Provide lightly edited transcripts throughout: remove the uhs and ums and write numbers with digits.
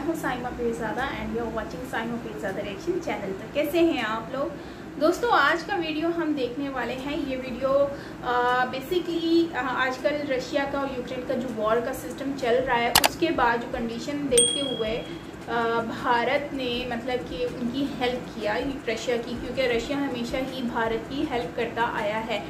हूँ Saima Peerzada and you are watching Saima Peerzada reaction channel. तो कैसे हैं आप लोग दोस्तों? आज का वीडियो हम देखने वाले हैं। ये वीडियो बेसिकली आजकल रशिया का और यूक्रेन का जो वॉर का सिस्टम चल रहा है उसके बाद जो कंडीशन देखते हुए भारत ने मतलब कि उनकी हेल्प किया रशिया की, क्योंकि रशिया हमेशा ही भारत की हेल्प करता आया है।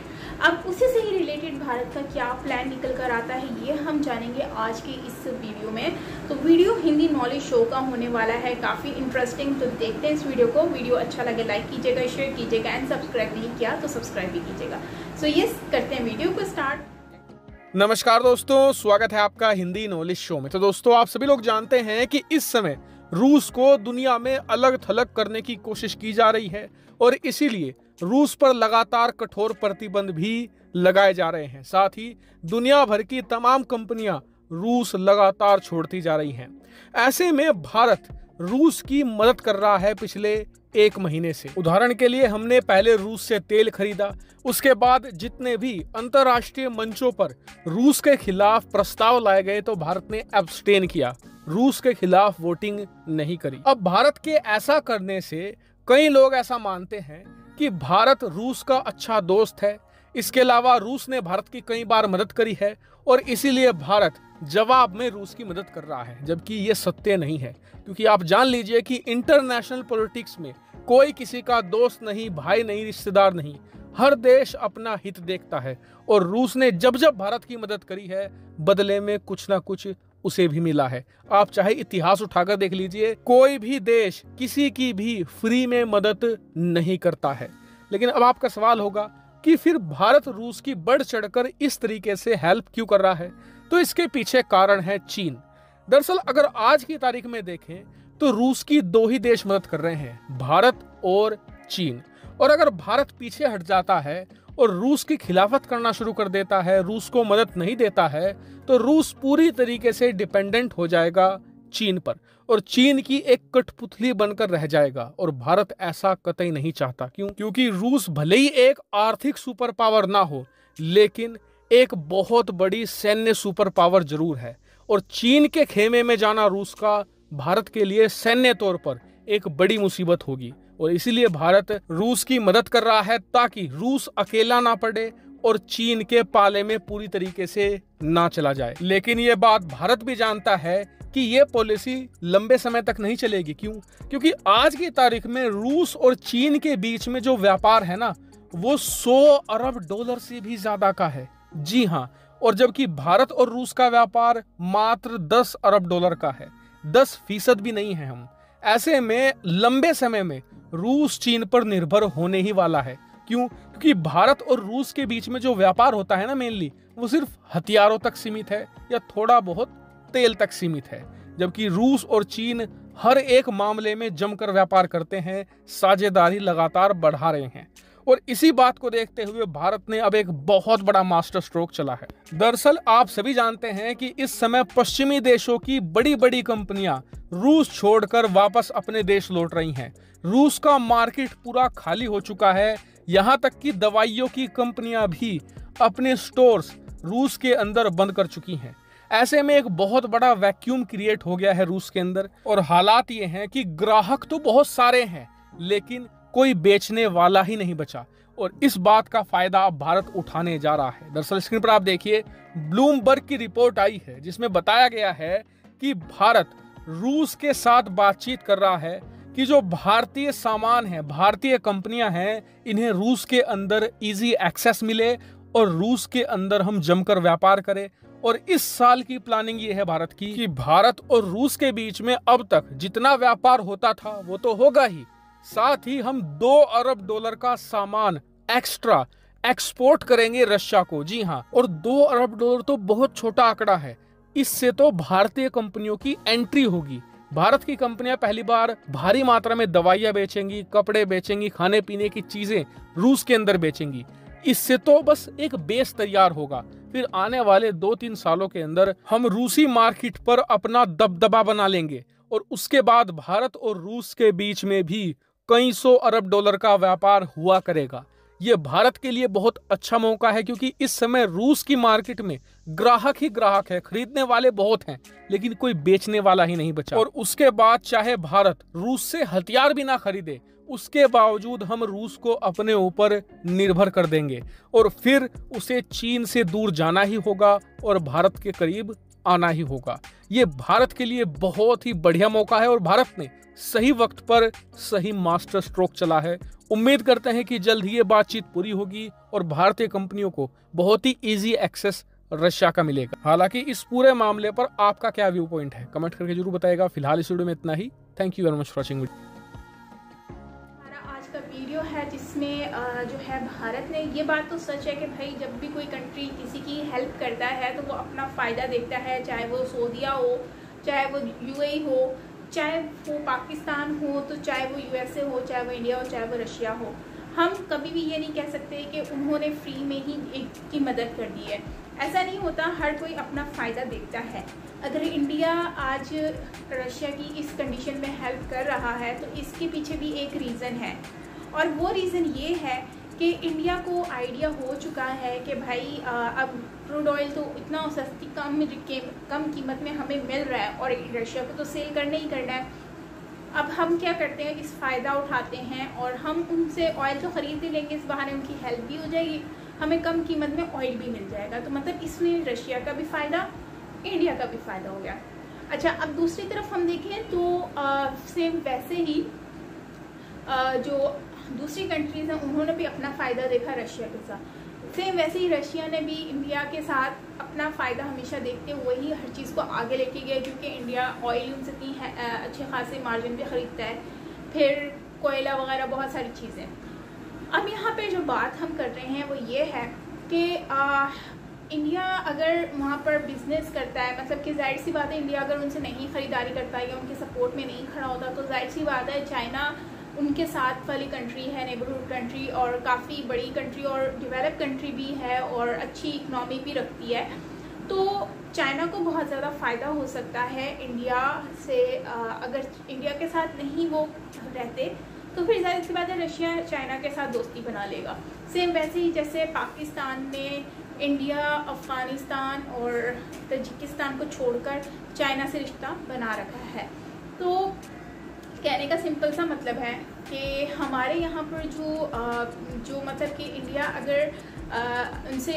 अब उसी से ही रिलेटेड भारत का क्या प्लान निकल कर आता है ये हम जानेंगे आज के इस वीडियो में। तो वीडियो हिंदी नॉलेज शो का होने वाला है, काफ़ी इंटरेस्टिंग। तो देखते हैं इस वीडियो को। वीडियो अच्छा लगे लाइक कीजिएगा, शेयर कीजिएगा एंड सब्सक्राइब नहीं किया तो सब्सक्राइब भी कीजिएगा। सो ये करते हैं वीडियो को स्टार्ट। नमस्कार दोस्तों, स्वागत है आपका हिंदी नॉलेज शो में। तो दोस्तों, आप सभी लोग जानते हैं कि इस समय रूस को दुनिया में अलग थलग करने की कोशिश की जा रही है और इसीलिए रूस पर लगातार कठोर प्रतिबंध भी लगाए जा रहे हैं। साथ ही दुनिया भर की तमाम कंपनियां रूस लगातार छोड़ती जा रही हैं। ऐसे में भारत रूस की मदद कर रहा है पिछले 1 महीने से। उदाहरण के लिए हमने पहले रूस से तेल खरीदा, उसके बाद जितने भी अंतर्राष्ट्रीय मंचों पर रूस के खिलाफ प्रस्ताव लाए गए तो भारत ने एब्सटेन किया, रूस के खिलाफ वोटिंग नहीं करी। अब भारत के ऐसा करने से कई लोग ऐसा मानते हैं कि भारत रूस का अच्छा दोस्त है। इसके अलावा रूस ने भारत की कई बार मदद करी है और इसीलिए भारत जवाब में रूस की मदद कर रहा है, जबकि ये सत्य नहीं है। क्योंकि आप जान लीजिए कि इंटरनेशनल पॉलिटिक्स में कोई किसी का दोस्त नहीं, भाई नहीं, रिश्तेदार नहीं, हर देश अपना हित देखता है। और रूस ने जब जब भारत की मदद करी है बदले में कुछ ना कुछ उसे भी मिला है। आप चाहे इतिहास उठाकर देख लीजिए, कोई भी देश किसी की भी फ्री में मदद नहीं करता है। लेकिन अब आपका सवाल होगा कि फिर भारत रूस की बढ़ चढ़कर इस तरीके से हेल्प क्यों कर रहा है? तो इसके पीछे कारण है चीन। दरअसल अगर आज की तारीख में देखें तो रूस की 2 ही देश मदद कर रहे हैं, भारत और चीन। और अगर भारत पीछे हट जाता है और रूस की खिलाफत करना शुरू कर देता है, रूस को मदद नहीं देता है, तो रूस पूरी तरीके से डिपेंडेंट हो जाएगा चीन पर और चीन की एक कठपुतली बनकर रह जाएगा। और भारत ऐसा कतई नहीं चाहता। क्यों? क्योंकि रूस भले ही एक आर्थिक सुपर पावर ना हो, लेकिन एक बहुत बड़ी सैन्य सुपर पावर जरूर है। और चीन के खेमे में जाना रूस का भारत के लिए सैन्य तौर पर एक बड़ी मुसीबत होगी। और इसीलिए भारत रूस की मदद कर रहा है ताकि रूस अकेला ना पड़े और चीन के पाले में पूरी तरीके से ना चला जाए। लेकिन ये बात भारत भी जानता है कि ये पॉलिसी लंबे समय तक नहीं चलेगी। क्यों? क्योंकि आज की तारीख में रूस और चीन के बीच में जो व्यापार है ना, वो 100 अरब डॉलर से भी ज्यादा का है। जी हाँ, और जबकि भारत और रूस का व्यापार मात्र 10 अरब डॉलर का है, 10% भी नहीं है हम। ऐसे में लंबे समय में रूस चीन पर निर्भर होने ही वाला है। क्यों? क्योंकि भारत और रूस के बीच में जो व्यापार होता है ना, मेनली वो सिर्फ हथियारों तक सीमित है या थोड़ा बहुत तेल तक सीमित है, जबकि रूस और चीन हर एक मामले में जमकर व्यापार करते हैं, साझेदारी लगातार बढ़ा रहे हैं। और इसी बात को देखते हुए भारत ने अब एक बहुत बड़ा मास्टर स्ट्रोक चला है। दरअसल आप सभी जानते हैं कि इस समय पश्चिमी देशों की बड़ी बड़ी कंपनियां रूस छोड़कर वापस अपने देश लौट रही हैं। रूस का मार्केट पूरा खाली हो चुका है। यहाँ तक कि दवाइयों की कंपनियां भी अपने स्टोर्स रूस के अंदर बंद कर चुकी हैं। ऐसे में एक बहुत बड़ा वैक्यूम क्रिएट हो गया है रूस के अंदर। और हालात ये हैं कि ग्राहक तो बहुत सारे हैं लेकिन कोई बेचने वाला ही नहीं बचा। और इस बात का फायदा अब भारत उठाने जा रहा है। दरअसल स्क्रीन पर आप देखिए, ब्लूमबर्ग की रिपोर्ट आई है जिसमें बताया गया है कि भारत रूस के साथ बातचीत कर रहा है कि जो भारतीय सामान है, भारतीय कंपनियां हैं, इन्हें रूस के अंदर इजी एक्सेस मिले और रूस के अंदर हम जमकर व्यापार करें। और इस साल की प्लानिंग ये है भारत की कि भारत और रूस के बीच में अब तक जितना व्यापार होता था वो तो होगा ही, साथ ही हम 2 अरब डॉलर का सामान एक्स्ट्रा एक्सपोर्ट करेंगे रशिया को। जी हाँ, और 2 अरब डॉलर तो बहुत छोटा आंकड़ा है। इससे तो भारतीय कंपनियों की एंट्री होगी। भारत की कंपनियां पहली बार भारी मात्रा में दवाइयां बेचेंगी, कपड़े बेचेंगी, खाने पीने की चीजें रूस के अंदर बेचेंगी। इससे तो बस एक बेस तैयार होगा। फिर आने वाले 2-3 सालों के अंदर हम रूसी मार्केट पर अपना दबदबा बना लेंगे और उसके बाद भारत और रूस के बीच में भी कई 100 अरब डॉलर का व्यापार हुआ करेगा। ये भारत के लिए बहुत अच्छा मौका है, क्योंकि इस समय रूस की मार्केट में ग्राहक ही ग्राहक है, खरीदने वाले बहुत हैं लेकिन कोई बेचने वाला ही नहीं बचा। और उसके बाद चाहे भारत रूस से हथियार भी ना खरीदे, उसके बावजूद हम रूस को अपने ऊपर निर्भर कर देंगे और फिर उसे चीन से दूर जाना ही होगा और भारत के करीब आना ही होगा। ये भारत के लिए बहुत ही बढ़िया मौका है और भारत ने सही वक्त पर सही मास्टर स्ट्रोक चला है। उम्मीद करते हैं कि जल्द ही ये बातचीत पूरी होगी और भारतीय कंपनियों को बहुत ही इजी एक्सेस रशिया का मिलेगा। हालांकि इस पूरे मामले पर आपका क्या व्यू पॉइंट है, कमेंट करके जरूर बताएगा। फिलहाल इस वीडियो में इतना ही। Thank you very much for watching. आज का वीडियो है जिसमें जो है भारत ने, ये बात तो सच है कि भाई जब भी कोई कंट्री किसी की हेल्प करता है तो वो अपना फ़ायदा देखता है, चाहे वो सऊदीया हो, चाहे वो यूएई हो, चाहे वो पाकिस्तान हो, तो चाहे वो यूएसए हो, चाहे वो इंडिया हो, चाहे वो रशिया हो। हम कभी भी ये नहीं कह सकते कि उन्होंने फ्री में ही एक की मदद कर दी है, ऐसा नहीं होता। हर कोई अपना फ़ायदा देखता है। अगर इंडिया आज रशिया की इस कंडीशन में हेल्प कर रहा है तो इसके पीछे भी एक रीज़न है, और वो रीज़न ये है कि इंडिया को आइडिया हो चुका है कि भाई अब क्रूड ऑयल तो इतना सस्ती कम कीमत में हमें मिल रहा है और रशिया को तो सेल करना ही करना है। अब हम क्या करते हैं, इस फ़ायदा उठाते हैं और हम उनसे ऑयल तो ख़रीद ही लेंगे, इस बहाने उनकी हेल्प भी हो जाएगी, हमें कम कीमत में ऑयल भी मिल जाएगा। तो मतलब इसमें रशिया का भी फ़ायदा, इंडिया का भी फ़ायदा हो गया। अच्छा, अब दूसरी तरफ हम देखें तो सेम वैसे ही जो दूसरी कंट्रीज़ हैं उन्होंने भी अपना फ़ायदा देखा रशिया के साथ। सेम वैसे ही रशिया ने भी इंडिया के साथ अपना फ़ायदा हमेशा देखते हुए ही हर चीज़ को आगे लेके गया, क्योंकि इंडिया ऑयल उनसे इतनी अच्छे खासे मार्जिन पे ख़रीदता है, फिर कोयला वगैरह बहुत सारी चीज़ें। अब यहाँ पे जो बात हम कर रहे हैं वो ये है कि इंडिया अगर वहाँ पर बिज़नेस करता है, मतलब कि जाहिर सी बात है इंडिया अगर उनसे नहीं ख़रीदारी करता या उनके सपोर्ट में नहीं खड़ा होता तो जाहिर सी बात है चाइना उनके साथ वाली कंट्री है, नेबरहुड कंट्री, और काफ़ी बड़ी कंट्री और डेवलप कंट्री भी है और अच्छी इकनॉमी भी रखती है। तो चाइना को बहुत ज़्यादा फ़ायदा हो सकता है इंडिया से। अगर इंडिया के साथ नहीं वो रहते तो फिर जाहिर सी बात है रशिया चाइना के साथ दोस्ती बना लेगा। सेम वैसे ही जैसे पाकिस्तान ने इंडिया, अफ़गानिस्तान और तजिकिस्तान को छोड़कर चाइना से रिश्ता बना रखा है। तो कहने का सिंपल सा मतलब है कि हमारे यहाँ पर जो मतलब कि इंडिया अगर उनसे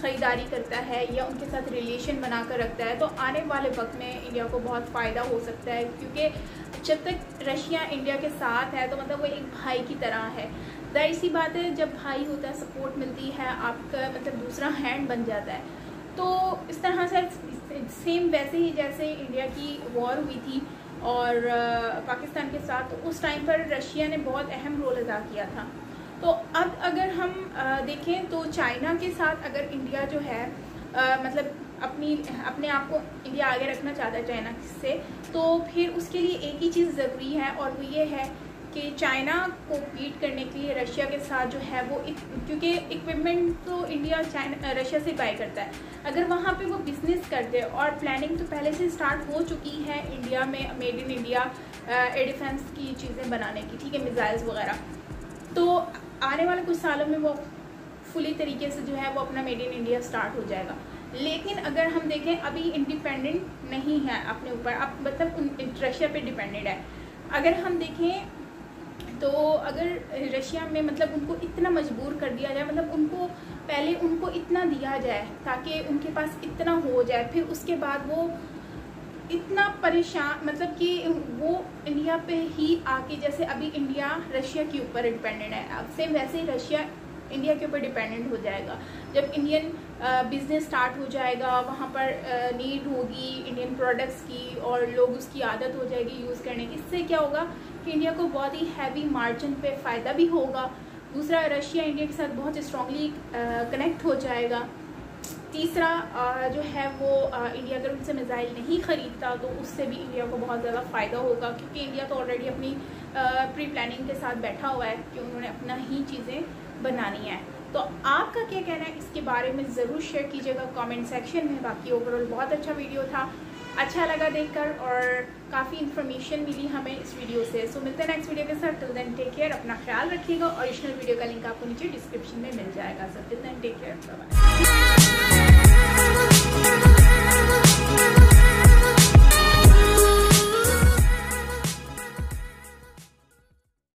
ख़रीदारी करता है या उनके साथ रिलेशन बना कर रखता है तो आने वाले वक्त में इंडिया को बहुत फ़ायदा हो सकता है, क्योंकि जब तक रशिया इंडिया के साथ है तो मतलब वो एक भाई की तरह है। जाहिर सी बात है जब भाई होता है, सपोर्ट मिलती है, आपका मतलब दूसरा हैंड बन जाता है। तो इस तरह से सेम वैसे ही जैसे इंडिया की वॉर हुई थी और पाकिस्तान के साथ, तो उस टाइम पर रशिया ने बहुत अहम रोल अदा किया था। तो अब अगर हम देखें तो चाइना के साथ अगर इंडिया जो है मतलब अपने आप को इंडिया आगे रखना चाहता है चाइना से, तो फिर उसके लिए एक ही चीज़ ज़रूरी है और वो ये है कि चाइना को बीट करने के लिए रशिया के साथ जो है वो क्योंकि इक्विपमेंट तो इंडिया रशिया से बाय करता है, अगर वहाँ पे वो बिज़नेस कर दे, और प्लानिंग तो पहले से स्टार्ट हो चुकी है इंडिया में made in India air defence की चीज़ें बनाने की, ठीक है, मिसाइल्स वगैरह। तो आने वाले कुछ सालों में वो फुली तरीके से जो है वो अपना मेड इन इंडिया स्टार्ट हो जाएगा। लेकिन अगर हम देखें अभी इंडिपेंडेंट नहीं है अपने ऊपर, अब मतलब रशिया पे डिपेंडेंट है। अगर हम देखें तो अगर रशिया में मतलब उनको इतना मजबूर कर दिया जाए, मतलब उनको पहले उनको इतना दिया जाए ताकि उनके पास इतना हो जाए, फिर उसके बाद वो इतना परेशान मतलब कि वो इंडिया पे ही आके, जैसे अभी इंडिया रशिया के ऊपर डिपेंडेंट है, अब सेम वैसे ही रशिया इंडिया के ऊपर डिपेंडेंट हो जाएगा। जब इंडियन बिजनेस स्टार्ट हो जाएगा, वहाँ पर नीड होगी इंडियन प्रोडक्ट्स की और लोग उसकी आदत हो जाएगी यूज़ करने की। इससे क्या होगा कि इंडिया को बहुत ही हैवी मार्जिन पे फ़ायदा भी होगा। दूसरा, रशिया इंडिया के साथ बहुत स्ट्रांगली कनेक्ट हो जाएगा। तीसरा जो है वो इंडिया अगर उनसे मिसाइल नहीं ख़रीदता तो उससे भी इंडिया को बहुत ज़्यादा फ़ायदा होगा, क्योंकि इंडिया तो ऑलरेडी अपनी प्री प्लानिंग के साथ बैठा हुआ है कि उन्होंने अपना ही चीज़ें बनानी है। तो आपका क्या कहना है इसके बारे में ज़रूर शेयर कीजिएगा कमेंट सेक्शन में। बाकी ओवरऑल बहुत अच्छा वीडियो था। अच्छा लगा देखकर और काफ़ी इन्फॉर्मेशन मिली हमें इस वीडियो से। सो मिलते हैं नेक्स्ट वीडियो के साथ। टिल देन टेक केयर, अपना ख्याल रखिएगा। ओरिजिनल वीडियो का लिंक आपको नीचे डिस्क्रिप्शन में मिल जाएगा। So till then take care, bye bye.